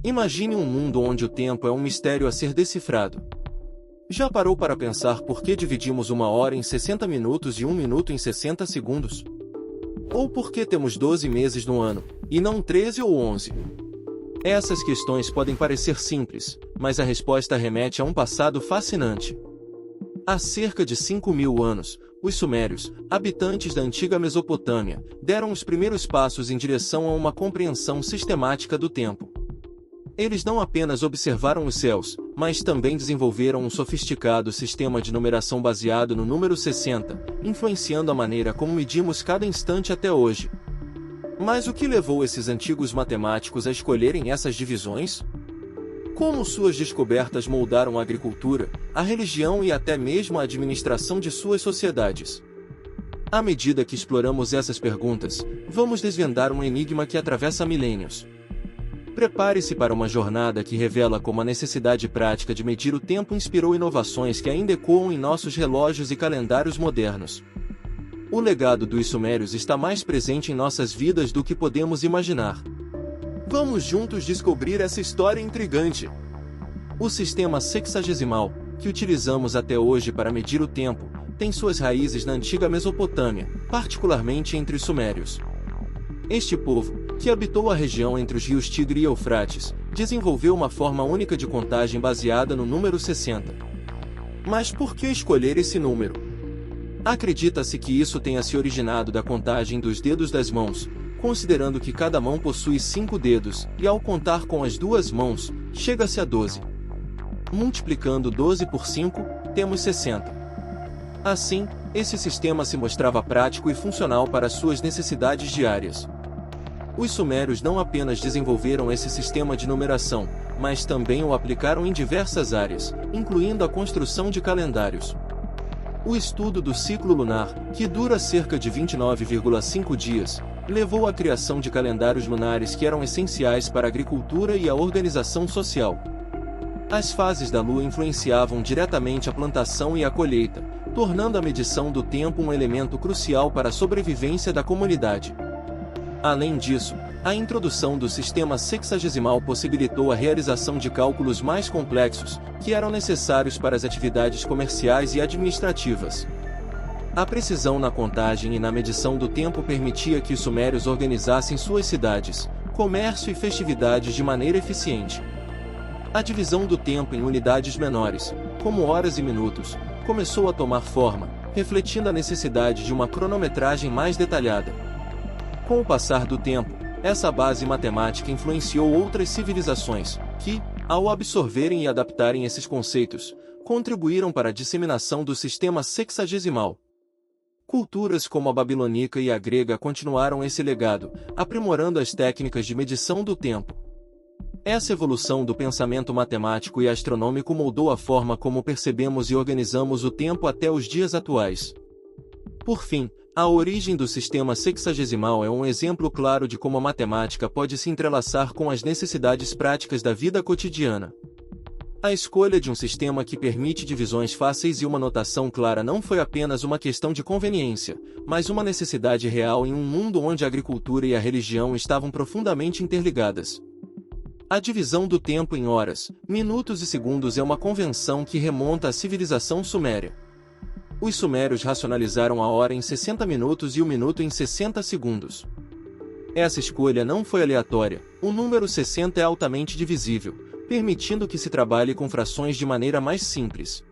Imagine um mundo onde o tempo é um mistério a ser decifrado. Já parou para pensar por que dividimos uma hora em 60 minutos e um minuto em 60 segundos? Ou por que temos 12 meses no ano, e não 13 ou 11? Essas questões podem parecer simples, mas a resposta remete a um passado fascinante. Há cerca de 5.000 anos, os sumérios, habitantes da antiga Mesopotâmia, deram os primeiros passos em direção a uma compreensão sistemática do tempo. Eles não apenas observaram os céus, mas também desenvolveram um sofisticado sistema de numeração baseado no número 60, influenciando a maneira como medimos cada instante até hoje. Mas o que levou esses antigos matemáticos a escolherem essas divisões? Como suas descobertas moldaram a agricultura, a religião e até mesmo a administração de suas sociedades? À medida que exploramos essas perguntas, vamos desvendar um enigma que atravessa milênios. Prepare-se para uma jornada que revela como a necessidade prática de medir o tempo inspirou inovações que ainda ecoam em nossos relógios e calendários modernos. O legado dos sumérios está mais presente em nossas vidas do que podemos imaginar. Vamos juntos descobrir essa história intrigante. O sistema sexagesimal, que utilizamos até hoje para medir o tempo, tem suas raízes na antiga Mesopotâmia, particularmente entre os sumérios. Este povo, que habitou a região entre os rios Tigre e Eufrates, desenvolveu uma forma única de contagem baseada no número 60. Mas por que escolher esse número? Acredita-se que isso tenha se originado da contagem dos dedos das mãos, considerando que cada mão possui 5 dedos, e ao contar com as duas mãos, chega-se a 12. Multiplicando 12 por 5, temos 60. Assim, esse sistema se mostrava prático e funcional para suas necessidades diárias. Os sumérios não apenas desenvolveram esse sistema de numeração, mas também o aplicaram em diversas áreas, incluindo a construção de calendários. O estudo do ciclo lunar, que dura cerca de 29,5 dias, levou à criação de calendários lunares que eram essenciais para a agricultura e a organização social. As fases da lua influenciavam diretamente a plantação e a colheita, tornando a medição do tempo um elemento crucial para a sobrevivência da comunidade. Além disso, a introdução do sistema sexagesimal possibilitou a realização de cálculos mais complexos, que eram necessários para as atividades comerciais e administrativas. A precisão na contagem e na medição do tempo permitia que os sumérios organizassem suas cidades, comércio e festividades de maneira eficiente. A divisão do tempo em unidades menores, como horas e minutos, começou a tomar forma, refletindo a necessidade de uma cronometragem mais detalhada. Com o passar do tempo, essa base matemática influenciou outras civilizações, que, ao absorverem e adaptarem esses conceitos, contribuíram para a disseminação do sistema sexagesimal. Culturas como a babilônica e a grega continuaram esse legado, aprimorando as técnicas de medição do tempo. Essa evolução do pensamento matemático e astronômico moldou a forma como percebemos e organizamos o tempo até os dias atuais. Por fim, a origem do sistema sexagesimal é um exemplo claro de como a matemática pode se entrelaçar com as necessidades práticas da vida cotidiana. A escolha de um sistema que permite divisões fáceis e uma notação clara não foi apenas uma questão de conveniência, mas uma necessidade real em um mundo onde a agricultura e a religião estavam profundamente interligadas. A divisão do tempo em horas, minutos e segundos é uma convenção que remonta à civilização suméria. Os sumérios racionalizaram a hora em 60 minutos e o minuto em 60 segundos. Essa escolha não foi aleatória, o número 60 é altamente divisível, permitindo que se trabalhe com frações de maneira mais simples.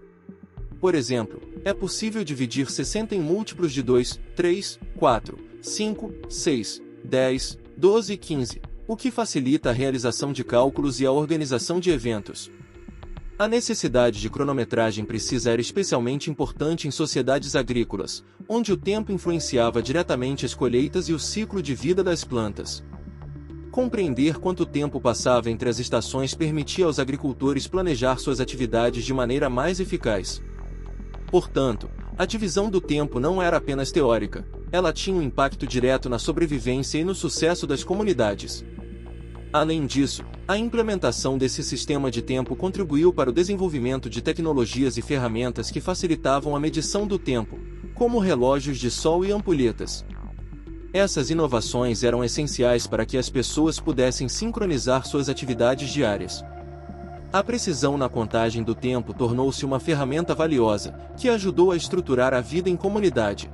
Por exemplo, é possível dividir 60 em múltiplos de 2, 3, 4, 5, 6, 10, 12 e 15, o que facilita a realização de cálculos e a organização de eventos. A necessidade de cronometragem precisa era especialmente importante em sociedades agrícolas, onde o tempo influenciava diretamente as colheitas e o ciclo de vida das plantas. Compreender quanto tempo passava entre as estações permitia aos agricultores planejar suas atividades de maneira mais eficaz. Portanto, a divisão do tempo não era apenas teórica, ela tinha um impacto direto na sobrevivência e no sucesso das comunidades. Além disso, a implementação desse sistema de tempo contribuiu para o desenvolvimento de tecnologias e ferramentas que facilitavam a medição do tempo, como relógios de sol e ampulhetas. Essas inovações eram essenciais para que as pessoas pudessem sincronizar suas atividades diárias. A precisão na contagem do tempo tornou-se uma ferramenta valiosa, que ajudou a estruturar a vida em comunidade.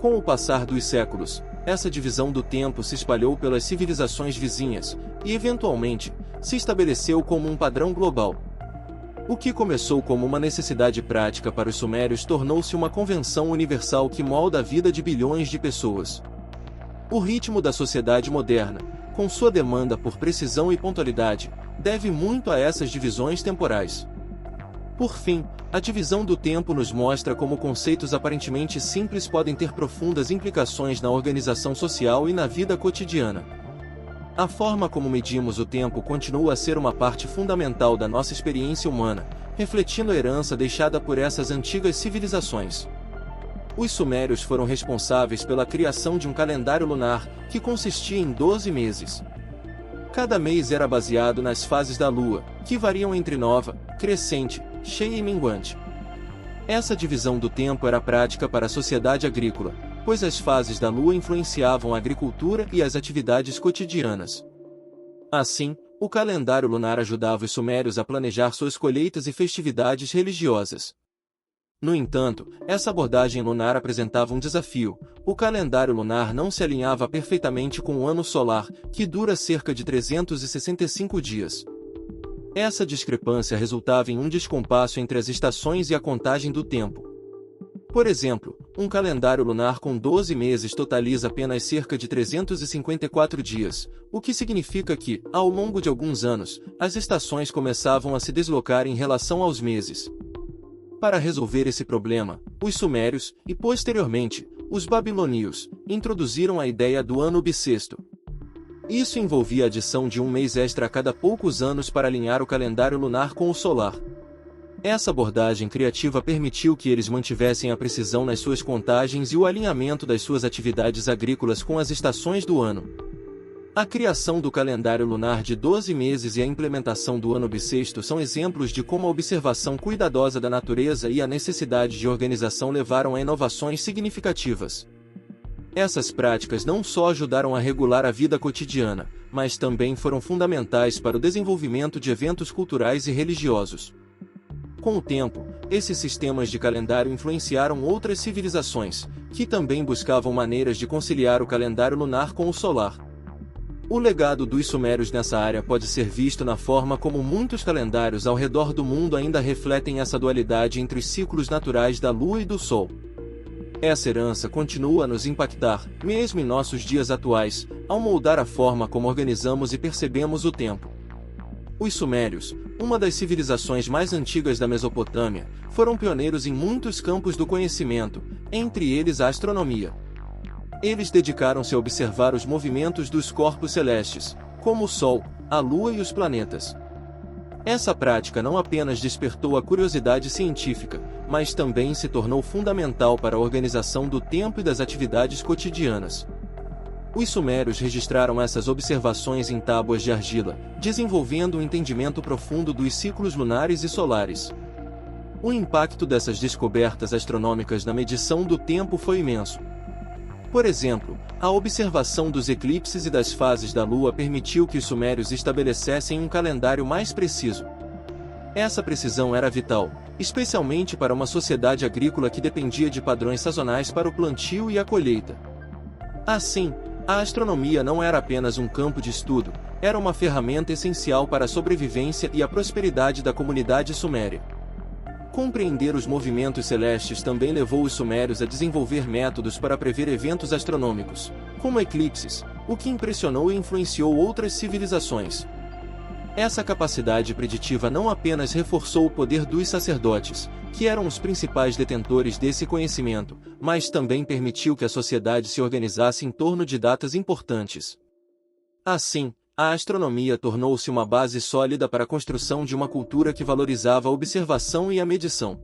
Com o passar dos séculos, essa divisão do tempo se espalhou pelas civilizações vizinhas, e eventualmente, se estabeleceu como um padrão global. O que começou como uma necessidade prática para os sumérios tornou-se uma convenção universal que molda a vida de bilhões de pessoas. O ritmo da sociedade moderna, com sua demanda por precisão e pontualidade, deve muito a essas divisões temporais. Por fim, a divisão do tempo nos mostra como conceitos aparentemente simples podem ter profundas implicações na organização social e na vida cotidiana. A forma como medimos o tempo continua a ser uma parte fundamental da nossa experiência humana, refletindo a herança deixada por essas antigas civilizações. Os sumérios foram responsáveis pela criação de um calendário lunar, que consistia em 12 meses. Cada mês era baseado nas fases da lua, que variam entre nova, crescente, cheia e minguante. Essa divisão do tempo era prática para a sociedade agrícola, pois as fases da lua influenciavam a agricultura e as atividades cotidianas. Assim, o calendário lunar ajudava os sumérios a planejar suas colheitas e festividades religiosas. No entanto, essa abordagem lunar apresentava um desafio: o calendário lunar não se alinhava perfeitamente com o ano solar, que dura cerca de 365 dias. Essa discrepância resultava em um descompasso entre as estações e a contagem do tempo. Por exemplo, um calendário lunar com 12 meses totaliza apenas cerca de 354 dias, o que significa que, ao longo de alguns anos, as estações começavam a se deslocar em relação aos meses. Para resolver esse problema, os sumérios, e posteriormente, os babilônios, introduziram a ideia do ano bissexto. Isso envolvia a adição de um mês extra a cada poucos anos para alinhar o calendário lunar com o solar. Essa abordagem criativa permitiu que eles mantivessem a precisão nas suas contagens e o alinhamento das suas atividades agrícolas com as estações do ano. A criação do calendário lunar de 12 meses e a implementação do ano bissexto são exemplos de como a observação cuidadosa da natureza e a necessidade de organização levaram a inovações significativas. Essas práticas não só ajudaram a regular a vida cotidiana, mas também foram fundamentais para o desenvolvimento de eventos culturais e religiosos. Com o tempo, esses sistemas de calendário influenciaram outras civilizações, que também buscavam maneiras de conciliar o calendário lunar com o solar. O legado dos sumérios nessa área pode ser visto na forma como muitos calendários ao redor do mundo ainda refletem essa dualidade entre os ciclos naturais da Lua e do Sol. Essa herança continua a nos impactar, mesmo em nossos dias atuais, ao moldar a forma como organizamos e percebemos o tempo. Os sumérios, uma das civilizações mais antigas da Mesopotâmia, foram pioneiros em muitos campos do conhecimento, entre eles a astronomia. Eles dedicaram-se a observar os movimentos dos corpos celestes, como o Sol, a Lua e os planetas. Essa prática não apenas despertou a curiosidade científica, mas também se tornou fundamental para a organização do tempo e das atividades cotidianas. Os sumérios registraram essas observações em tábuas de argila, desenvolvendo um entendimento profundo dos ciclos lunares e solares. O impacto dessas descobertas astronômicas na medição do tempo foi imenso. Por exemplo, a observação dos eclipses e das fases da Lua permitiu que os sumérios estabelecessem um calendário mais preciso. Essa precisão era vital, especialmente para uma sociedade agrícola que dependia de padrões sazonais para o plantio e a colheita. Assim, a astronomia não era apenas um campo de estudo, era uma ferramenta essencial para a sobrevivência e a prosperidade da comunidade suméria. Compreender os movimentos celestes também levou os sumérios a desenvolver métodos para prever eventos astronômicos, como eclipses, o que impressionou e influenciou outras civilizações. Essa capacidade preditiva não apenas reforçou o poder dos sacerdotes, que eram os principais detentores desse conhecimento, mas também permitiu que a sociedade se organizasse em torno de datas importantes. Assim, a astronomia tornou-se uma base sólida para a construção de uma cultura que valorizava a observação e a medição.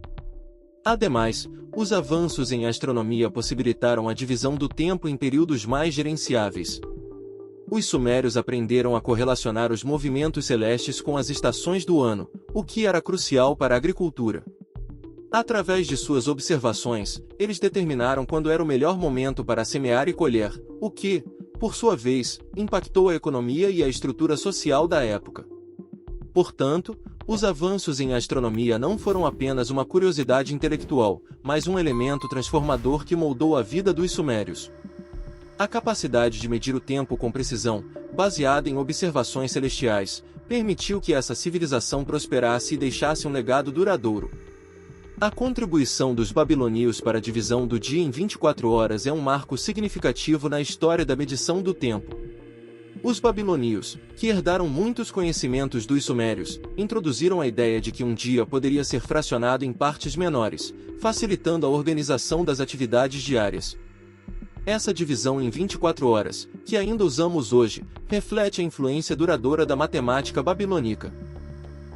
Ademais, os avanços em astronomia possibilitaram a divisão do tempo em períodos mais gerenciáveis. Os sumérios aprenderam a correlacionar os movimentos celestes com as estações do ano, o que era crucial para a agricultura. Através de suas observações, eles determinaram quando era o melhor momento para semear e colher, o que, por sua vez, impactou a economia e a estrutura social da época. Portanto, os avanços em astronomia não foram apenas uma curiosidade intelectual, mas um elemento transformador que moldou a vida dos sumérios. A capacidade de medir o tempo com precisão, baseada em observações celestiais, permitiu que essa civilização prosperasse e deixasse um legado duradouro. A contribuição dos babilônios para a divisão do dia em 24 horas é um marco significativo na história da medição do tempo. Os babilônios, que herdaram muitos conhecimentos dos sumérios, introduziram a ideia de que um dia poderia ser fracionado em partes menores, facilitando a organização das atividades diárias. Essa divisão em 24 horas, que ainda usamos hoje, reflete a influência duradoura da matemática babilônica.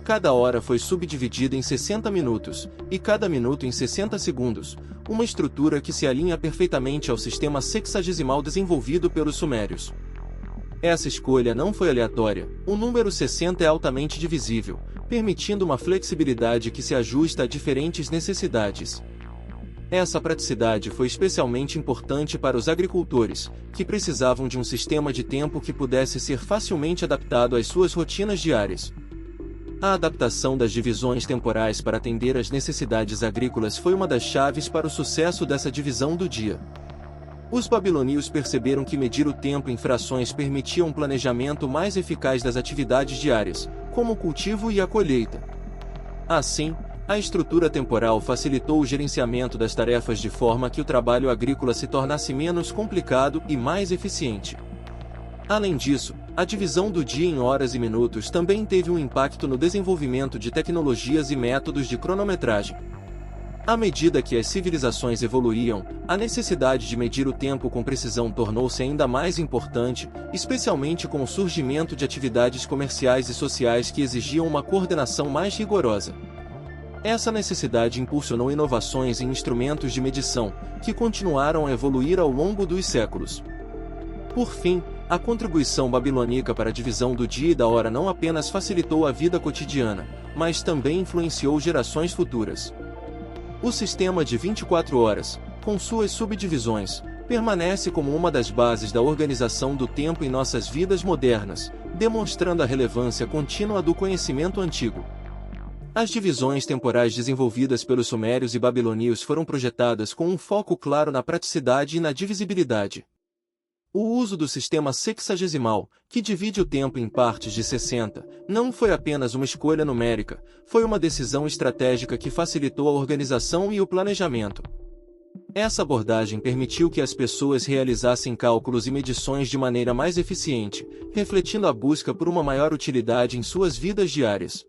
Cada hora foi subdividida em 60 minutos, e cada minuto em 60 segundos, uma estrutura que se alinha perfeitamente ao sistema sexagesimal desenvolvido pelos sumérios. Essa escolha não foi aleatória, o número 60 é altamente divisível, permitindo uma flexibilidade que se ajusta a diferentes necessidades. Essa praticidade foi especialmente importante para os agricultores, que precisavam de um sistema de tempo que pudesse ser facilmente adaptado às suas rotinas diárias. A adaptação das divisões temporais para atender às necessidades agrícolas foi uma das chaves para o sucesso dessa divisão do dia. Os babilônios perceberam que medir o tempo em frações permitia um planejamento mais eficaz das atividades diárias, como o cultivo e a colheita. Assim, a estrutura temporal facilitou o gerenciamento das tarefas de forma que o trabalho agrícola se tornasse menos complicado e mais eficiente. Além disso, a divisão do dia em horas e minutos também teve um impacto no desenvolvimento de tecnologias e métodos de cronometragem. À medida que as civilizações evoluíam, a necessidade de medir o tempo com precisão tornou-se ainda mais importante, especialmente com o surgimento de atividades comerciais e sociais que exigiam uma coordenação mais rigorosa. Essa necessidade impulsionou inovações em instrumentos de medição, que continuaram a evoluir ao longo dos séculos. Por fim, a contribuição babilônica para a divisão do dia e da hora não apenas facilitou a vida cotidiana, mas também influenciou gerações futuras. O sistema de 24 horas, com suas subdivisões, permanece como uma das bases da organização do tempo em nossas vidas modernas, demonstrando a relevância contínua do conhecimento antigo. As divisões temporais desenvolvidas pelos sumérios e babilônios foram projetadas com um foco claro na praticidade e na divisibilidade. O uso do sistema sexagesimal, que divide o tempo em partes de 60, não foi apenas uma escolha numérica, foi uma decisão estratégica que facilitou a organização e o planejamento. Essa abordagem permitiu que as pessoas realizassem cálculos e medições de maneira mais eficiente, refletindo a busca por uma maior utilidade em suas vidas diárias.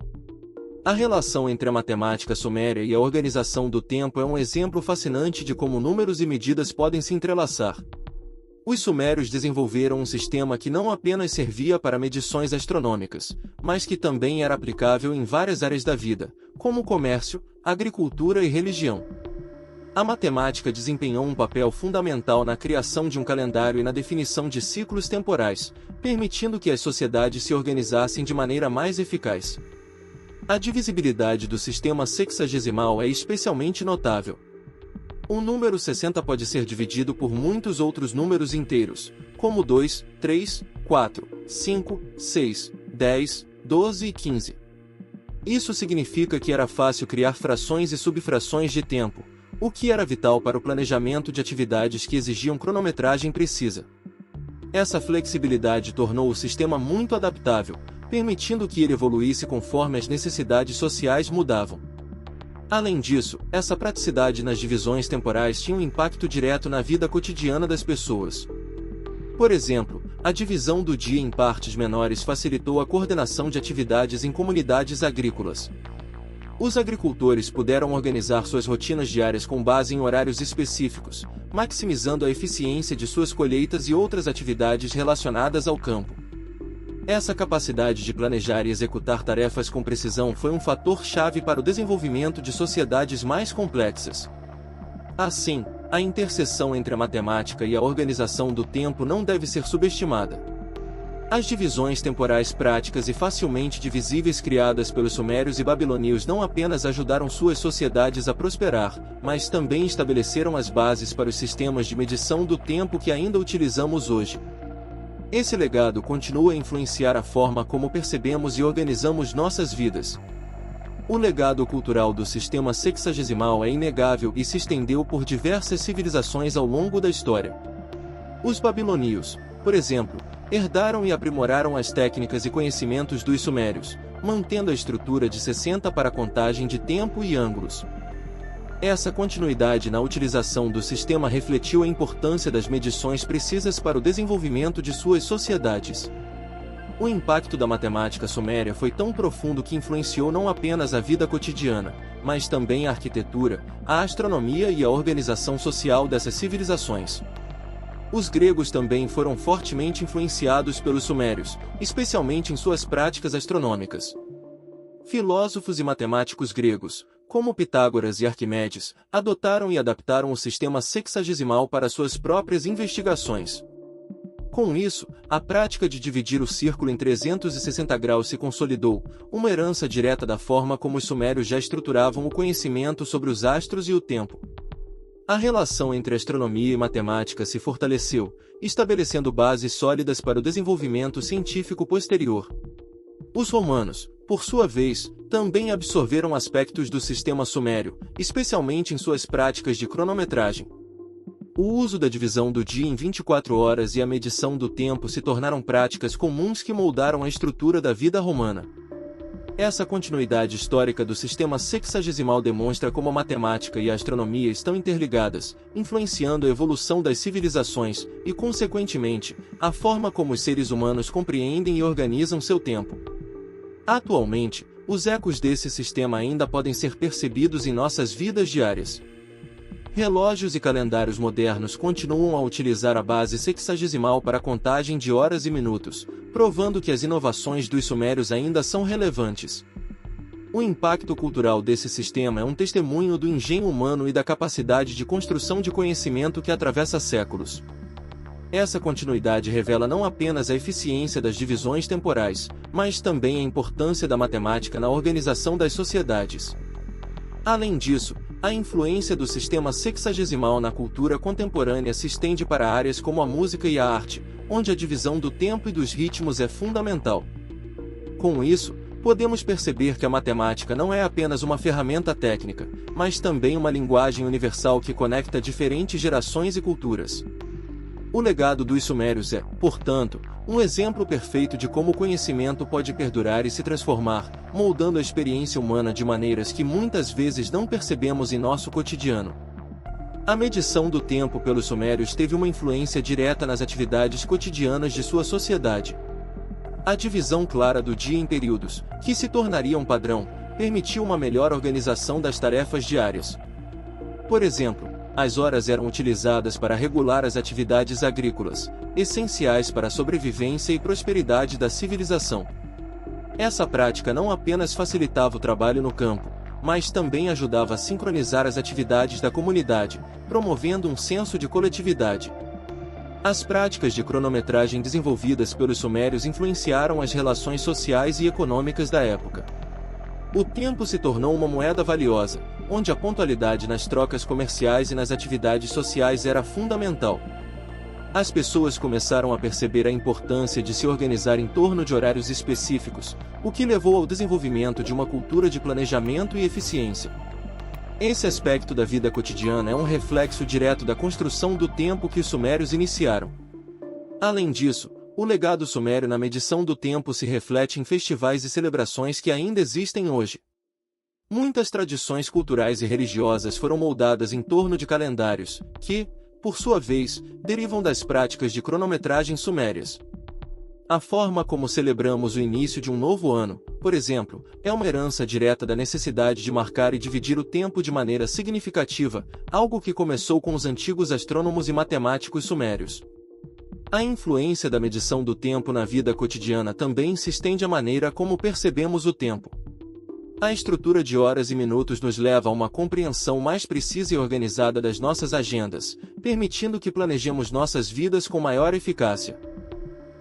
A relação entre a matemática suméria e a organização do tempo é um exemplo fascinante de como números e medidas podem se entrelaçar. Os sumérios desenvolveram um sistema que não apenas servia para medições astronômicas, mas que também era aplicável em várias áreas da vida, como comércio, agricultura e religião. A matemática desempenhou um papel fundamental na criação de um calendário e na definição de ciclos temporais, permitindo que as sociedades se organizassem de maneira mais eficaz. A divisibilidade do sistema sexagesimal é especialmente notável. O número 60 pode ser dividido por muitos outros números inteiros, como 2, 3, 4, 5, 6, 10, 12 e 15. Isso significa que era fácil criar frações e subfrações de tempo, o que era vital para o planejamento de atividades que exigiam cronometragem precisa. Essa flexibilidade tornou o sistema muito adaptável, permitindo que ele evoluísse conforme as necessidades sociais mudavam. Além disso, essa praticidade nas divisões temporais tinha um impacto direto na vida cotidiana das pessoas. Por exemplo, a divisão do dia em partes menores facilitou a coordenação de atividades em comunidades agrícolas. Os agricultores puderam organizar suas rotinas diárias com base em horários específicos, maximizando a eficiência de suas colheitas e outras atividades relacionadas ao campo. Essa capacidade de planejar e executar tarefas com precisão foi um fator-chave para o desenvolvimento de sociedades mais complexas. Assim, a interseção entre a matemática e a organização do tempo não deve ser subestimada. As divisões temporais práticas e facilmente divisíveis criadas pelos sumérios e babilônios não apenas ajudaram suas sociedades a prosperar, mas também estabeleceram as bases para os sistemas de medição do tempo que ainda utilizamos hoje. Esse legado continua a influenciar a forma como percebemos e organizamos nossas vidas. O legado cultural do sistema sexagesimal é inegável e se estendeu por diversas civilizações ao longo da história. Os babilônios, por exemplo, herdaram e aprimoraram as técnicas e conhecimentos dos sumérios, mantendo a estrutura de 60 para a contagem de tempo e ângulos. Essa continuidade na utilização do sistema refletiu a importância das medições precisas para o desenvolvimento de suas sociedades. O impacto da matemática suméria foi tão profundo que influenciou não apenas a vida cotidiana, mas também a arquitetura, a astronomia e a organização social dessas civilizações. Os gregos também foram fortemente influenciados pelos sumérios, especialmente em suas práticas astronômicas. Filósofos e matemáticos gregos, como Pitágoras e Arquimedes, adotaram e adaptaram o sistema sexagesimal para suas próprias investigações. Com isso, a prática de dividir o círculo em 360 graus se consolidou, uma herança direta da forma como os sumérios já estruturavam o conhecimento sobre os astros e o tempo. A relação entre astronomia e matemática se fortaleceu, estabelecendo bases sólidas para o desenvolvimento científico posterior. Os romanos, por sua vez, também absorveram aspectos do sistema sumério, especialmente em suas práticas de cronometragem. O uso da divisão do dia em 24 horas e a medição do tempo se tornaram práticas comuns que moldaram a estrutura da vida romana. Essa continuidade histórica do sistema sexagesimal demonstra como a matemática e a astronomia estão interligadas, influenciando a evolução das civilizações e, consequentemente, a forma como os seres humanos compreendem e organizam seu tempo. Atualmente, os ecos desse sistema ainda podem ser percebidos em nossas vidas diárias. Relógios e calendários modernos continuam a utilizar a base sexagesimal para a contagem de horas e minutos, provando que as inovações dos sumérios ainda são relevantes. O impacto cultural desse sistema é um testemunho do engenho humano e da capacidade de construção de conhecimento que atravessa séculos. Essa continuidade revela não apenas a eficiência das divisões temporais, mas também a importância da matemática na organização das sociedades. Além disso, a influência do sistema sexagesimal na cultura contemporânea se estende para áreas como a música e a arte, onde a divisão do tempo e dos ritmos é fundamental. Com isso, podemos perceber que a matemática não é apenas uma ferramenta técnica, mas também uma linguagem universal que conecta diferentes gerações e culturas. O legado dos sumérios é, portanto, um exemplo perfeito de como o conhecimento pode perdurar e se transformar, moldando a experiência humana de maneiras que muitas vezes não percebemos em nosso cotidiano. A medição do tempo pelos sumérios teve uma influência direta nas atividades cotidianas de sua sociedade. A divisão clara do dia em períodos, que se tornaria um padrão, permitiu uma melhor organização das tarefas diárias. Por exemplo, as horas eram utilizadas para regular as atividades agrícolas, essenciais para a sobrevivência e prosperidade da civilização. Essa prática não apenas facilitava o trabalho no campo, mas também ajudava a sincronizar as atividades da comunidade, promovendo um senso de coletividade. As práticas de cronometragem desenvolvidas pelos sumérios influenciaram as relações sociais e econômicas da época. O tempo se tornou uma moeda valiosa, onde a pontualidade nas trocas comerciais e nas atividades sociais era fundamental. As pessoas começaram a perceber a importância de se organizar em torno de horários específicos, o que levou ao desenvolvimento de uma cultura de planejamento e eficiência. Esse aspecto da vida cotidiana é um reflexo direto da construção do tempo que os sumérios iniciaram. Além disso, o legado sumério na medição do tempo se reflete em festivais e celebrações que ainda existem hoje. Muitas tradições culturais e religiosas foram moldadas em torno de calendários, que, por sua vez, derivam das práticas de cronometragem sumérias. A forma como celebramos o início de um novo ano, por exemplo, é uma herança direta da necessidade de marcar e dividir o tempo de maneira significativa, algo que começou com os antigos astrônomos e matemáticos sumérios. A influência da medição do tempo na vida cotidiana também se estende à maneira como percebemos o tempo. A estrutura de horas e minutos nos leva a uma compreensão mais precisa e organizada das nossas agendas, permitindo que planejemos nossas vidas com maior eficácia.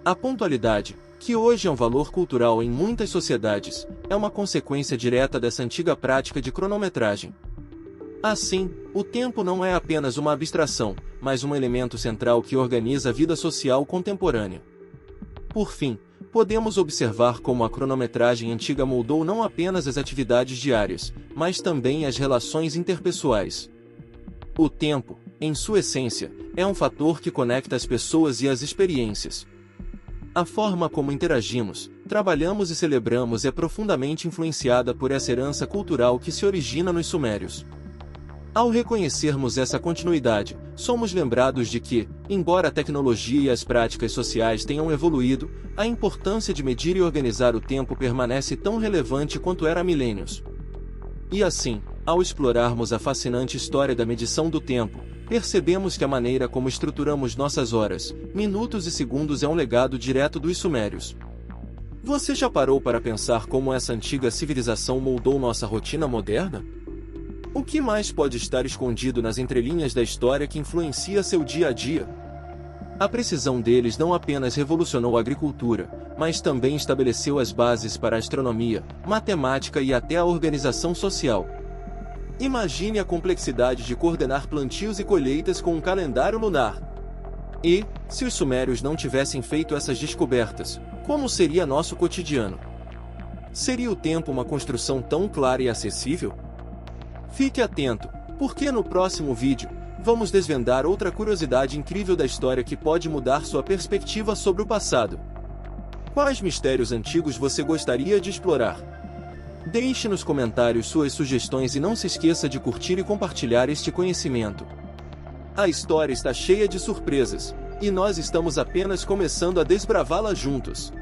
A pontualidade, que hoje é um valor cultural em muitas sociedades, é uma consequência direta dessa antiga prática de cronometragem. Assim, o tempo não é apenas uma abstração, mas um elemento central que organiza a vida social contemporânea. Por fim, podemos observar como a cronometragem antiga moldou não apenas as atividades diárias, mas também as relações interpessoais. O tempo, em sua essência, é um fator que conecta as pessoas e as experiências. A forma como interagimos, trabalhamos e celebramos é profundamente influenciada por essa herança cultural que se origina nos Sumérios. Ao reconhecermos essa continuidade, somos lembrados de que, embora a tecnologia e as práticas sociais tenham evoluído, a importância de medir e organizar o tempo permanece tão relevante quanto era há milênios. E assim, ao explorarmos a fascinante história da medição do tempo, percebemos que a maneira como estruturamos nossas horas, minutos e segundos é um legado direto dos Sumérios. Você já parou para pensar como essa antiga civilização moldou nossa rotina moderna? O que mais pode estar escondido nas entrelinhas da história que influencia seu dia a dia? A precisão deles não apenas revolucionou a agricultura, mas também estabeleceu as bases para a astronomia, matemática e até a organização social. Imagine a complexidade de coordenar plantios e colheitas com um calendário lunar. E, se os sumérios não tivessem feito essas descobertas, como seria nosso cotidiano? Seria o tempo uma construção tão clara e acessível? Fique atento, porque no próximo vídeo, vamos desvendar outra curiosidade incrível da história que pode mudar sua perspectiva sobre o passado. Quais mistérios antigos você gostaria de explorar? Deixe nos comentários suas sugestões e não se esqueça de curtir e compartilhar este conhecimento. A história está cheia de surpresas, e nós estamos apenas começando a desbravá-la juntos.